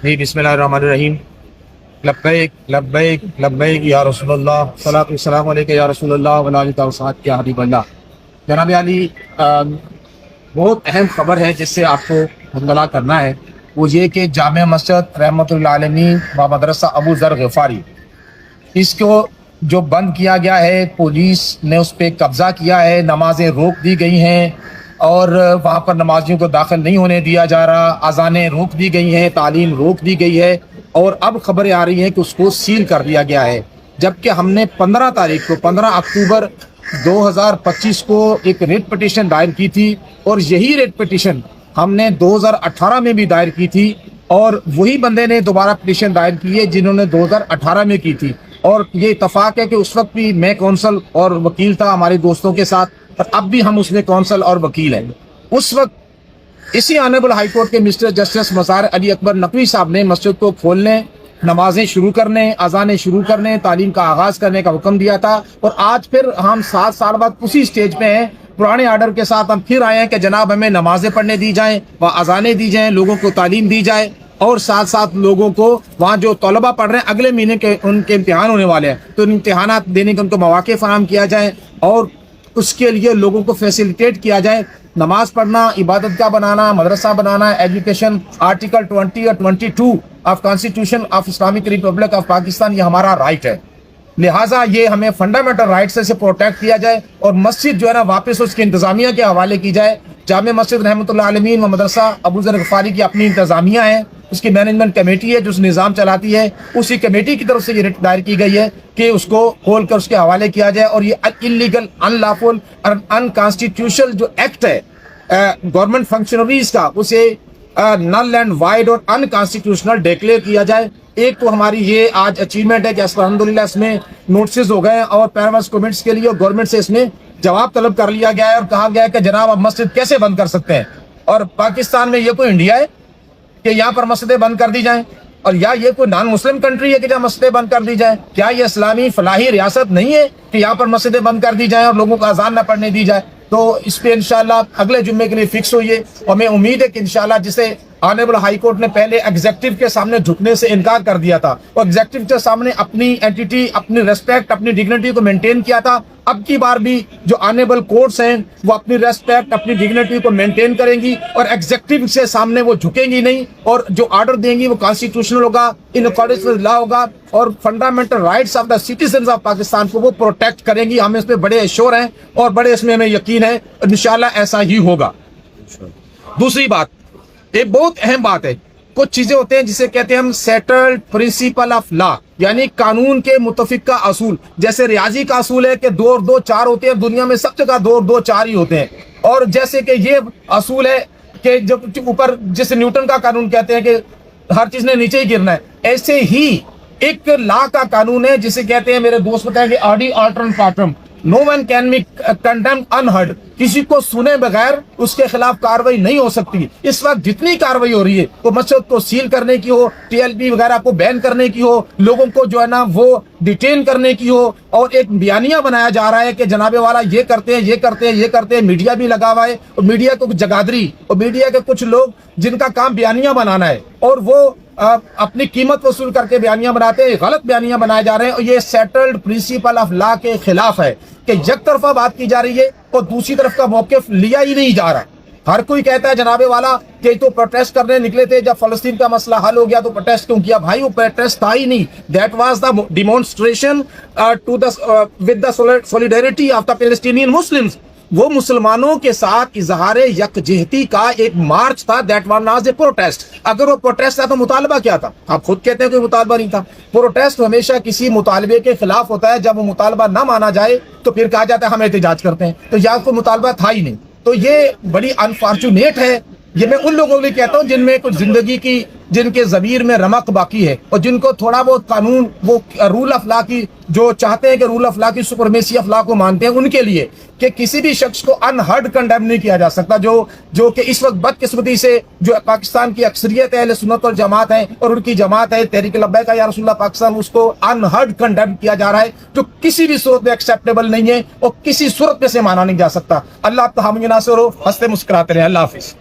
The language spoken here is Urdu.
جی بسم اللہ الرحمن الرحیم. لبیک لبیک لبیک یا رسول اللہ، صلاۃ والسلام علیک یا رسول اللہ وعلی آلہ وصحبہ یا حبیب اللہ. جناب علی، بہت اہم خبر ہے جس سے آپ کو مطلع کرنا ہے، وہ یہ کہ جامع مسجد رحمۃ اللہ عالمین و مدرسہ ابو ذر غفاری، اس کو جو بند کیا گیا ہے، پولیس نے اس پہ قبضہ کیا ہے، نمازیں روک دی گئی ہیں اور وہاں پر نمازیوں کو داخل نہیں ہونے دیا جا رہا، اذانیں روک دی گئی ہیں، تعلیم روک دی گئی ہے، اور اب خبریں آ رہی ہیں کہ اس کو سیل کر دیا گیا ہے. جبکہ ہم نے 15 اکتوبر 2025 کو ایک ریٹ پٹیشن دائر کی تھی، اور یہی ریٹ پٹیشن ہم نے 2018 میں بھی دائر کی تھی، اور وہی بندے نے دوبارہ پٹیشن دائر کی ہے جنہوں نے 2018 میں کی تھی. اور یہ اتفاق ہے کہ اس وقت بھی میں کونسل اور وکیل تھا ہمارے دوستوں کے ساتھ، اور اب بھی ہم اس میں کونسل اور وکیل ہیں. اس وقت اسی آنریبل ہائی کورٹ کے مسٹر جسٹس مظہر علی اکبر نقوی صاحب نے مسجد کو کھولنے، نمازیں شروع کرنے، اذانیں شروع کرنے، تعلیم کا آغاز کرنے کا حکم دیا تھا. اور آج پھر ہم 7 سال بعد اسی سٹیج پہ ہیں، پرانے آرڈر کے ساتھ ہم پھر آئے ہیں کہ جناب ہمیں نمازیں پڑھنے دی جائیں، وہ اذانیں دی جائیں، لوگوں کو تعلیم دی جائے، اور ساتھ ساتھ لوگوں کو وہاں جو طلبہ پڑھ رہے ہیں اگلے مہینے کے ان کے امتحان ہونے والے ہیں، تو امتحانات دینے کے ان کو مواقع فراہم کیا جائے، اور اس کے لیے لوگوں کو فیسیلیٹیٹ کیا جائے. نماز پڑھنا، عبادت گاہ بنانا، مدرسہ بنانا، ایجوکیشن، آرٹیکل 20 اور 22 of constitution of Islamic republic of Pakistan, یہ ہمارا رائٹ ہے. لہٰذا یہ ہمیں فنڈامنٹل رائٹ سے پروٹیکٹ کیا جائے، اور مسجد جو ہے نا واپس اس کے انتظامیہ کے حوالے کی جائے. جامع مسجد رحمۃ اللہ عالمین و مدرسہ ابو ذر غفاری کی اپنی انتظامیہ ہے، اس کی مینجمنٹ کمیٹی ہے جو اس نظام چلاتی ہے، اسی کمیٹی کی طرف سے یہ ریٹ دائر کی گئی ہے کہ اس کو کھول کر اس کے حوالے کیا جائے. اور یہ انلیگل، ان لافل اور ان کانسٹیٹیوشنل جو ایکٹ ہے گورنمنٹ فنکشنریز کا، اسے نل اینڈ وائڈ اور ان کانسٹیٹیوشنل ڈیکلیئر کیا جائے. ایک تو ہماری یہ آج اچیومنٹ ہے کہ الحمدللہ اس میں نوٹسز ہو گئے، اور پیرامس کمنٹس کے لیے گورنمنٹ سے اس میں جواب طلب کر لیا گیا ہے، اور کہا گیا ہے کہ جناب اب مسجد کیسے بند کر سکتے ہیں. اور پاکستان میں یہ کوئی انڈیا ہے کہ یہاں پر مسجدیں بند کر دی جائیں؟ اور یا یہ کوئی نان مسلم کنٹری ہے کہ جہاں مسجدیں بند کر دی جائیں؟ کیا یہ اسلامی فلاحی ریاست نہیں ہے کہ یہاں پر مسجدیں بند کر دی جائیں اور لوگوں کو اذان نہ پڑھنے دی جائے؟ تو اس پہ انشاءاللہ اگلے جمعے کے لیے فکس ہوئی ہے، اور ہمیں امید ہے کہ انشاءاللہ جسے آنریبل ہائی کورٹ نے پہلے ایگزیکٹو کے سامنے جھکنے سے انکار کر دیا تھا، اور ایگزیکٹو کے سامنے اپنی اینٹیٹی، اپنی ریسپیکٹ، اپنی ڈگنیٹی کو مینٹین کیا تھا، اب کی بار بھی جو آنریبل کورٹس ہیں وہ اپنی ریسپیکٹ، اپنی ڈگنیٹی کو مینٹین کریں گی، اور ایگزیکٹو سے سامنے وہ جھکیں گی نہیں، اور جو آرڈر دیں گی وہ کانسٹیٹیوشنل ہوگا، ان اکارڈنس ود لا ہوگا، اور fundamental rights of the citizens of Pakistan کو وہ پروٹیکٹ کریں گی. ہم اس پہ بڑے ایشور ہیں اور بڑے اس میں ہمیں یقین ہے، انشاءاللہ ایسا ہی ہوگا. دوسری بات، ایک بہت اہم بات ہے، کچھ چیزیں ہوتے ہیں جسے کہتے ہیں ہم سیٹلڈ پرنسپل آف لا، یعنی قانون کے متفقہ اصول. جیسے ریاضی کا اصول ہے کہ 2 اور 2 4 ہوتے ہیں، دنیا میں سب جگہ 2 اور 2 4 ہی ہوتے ہیں. اور جیسے کہ یہ اصول ہے کہ جب اوپر، جسے نیوٹن کا قانون کہتے ہیں کہ ہر چیز نے نیچے ہی گرنا ہے، ایسے ہی ایک لا کا قانون ہے جسے کہتے ہیں، میرے دوست بتائیں گے، آرڈی آلٹرن پاٹرم، no one can be condemned unheard, کسی کو سنے بغیر اس کے خلاف کاروائی نہیں ہو سکتی. اس وقت جتنی کاروائی ہو رہی ہے، وہ مسجد کو سیل کرنے کی ہو، ٹی ایل پی وغیرہ کو بین کرنے کی ہو، لوگوں کو جو ہے نا وہ ڈیٹین کرنے کی ہو، اور ایک بیانیہ بنایا جا رہا ہے کہ جناب والا یہ کرتے ہیں، یہ کرتے ہیں، یہ کرتے ہیں. میڈیا بھی لگا ہوا ہے، اور میڈیا کو جگادری، اور میڈیا کے کچھ لوگ جن کا کام بیانیہ بنانا ہے، اور وہ اپنی قیمت وصول کر کے بیانیہ بناتے ہیں، غلط بیانیہ بنائے جا رہے ہیں. اور یہ سیٹلڈ پرنسپل آف لا کے خلاف ہے کہ یک طرفہ بات کی جا رہی ہے اور دوسری طرف کا موقف لیا ہی نہیں جا رہا. ہر کوئی کہتا ہے جناب والا کہ تو پروٹیسٹ کرنے نکلے تھے، جب فلسطین کا مسئلہ حل ہو گیا تو پروٹیسٹ کیوں کیا؟ بھائی وہ پروٹیسٹ تھا ہی نہیں. That was the demonstration with the solidarity of the Palestinian Muslims. وہ مسلمانوں کے ساتھ اظہار یکجہتی کا ایک مارچ تھا. That was a protest. اگر وہ پروٹیسٹ تھا تو مطالبہ کیا تھا؟ آپ خود کہتے ہیں کہ مطالبہ نہیں تھا. پروٹیسٹ ہمیشہ کسی مطالبے کے خلاف ہوتا ہے، جب وہ مطالبہ نہ مانا جائے تو پھر کہا جاتا ہے ہم احتجاج کرتے ہیں. تو یہاں کوئی مطالبہ تھا ہی نہیں. تو یہ بڑی انفارچونیٹ ہے. یہ میں ان لوگوں کے لیے کہتا ہوں جن میں کچھ زندگی کی، جن کے ضمیر میں رمق باقی ہے، اور جن کو تھوڑا بہت قانون، وہ رول آف لا کی، جو چاہتے ہیں کہ رول آف لا کی، سپرمیسی آف لا کو مانتے ہیں، ان کے لیے کہ کسی بھی شخص کو انہرڈ کنڈیم نہیں کیا جا سکتا. جو کہ اس وقت بدقسمتی سے جو پاکستان کی اکثریت ہے، اہل سنت والجماعت ہے، اور ان کی جماعت ہے تحریک لبیک یا رسول اللہ پاکستان، اس کو انہرڈ کنڈیم کیا جا رہا ہے، جو کسی بھی صورت میں ایکسیپٹیبل نہیں ہے اور کسی صورت میں سے مانا نہیں جا سکتا. اللہ آپ کو حامی ناصر ہو، ہنستے مسکراتے رہے. اللہ حافظ.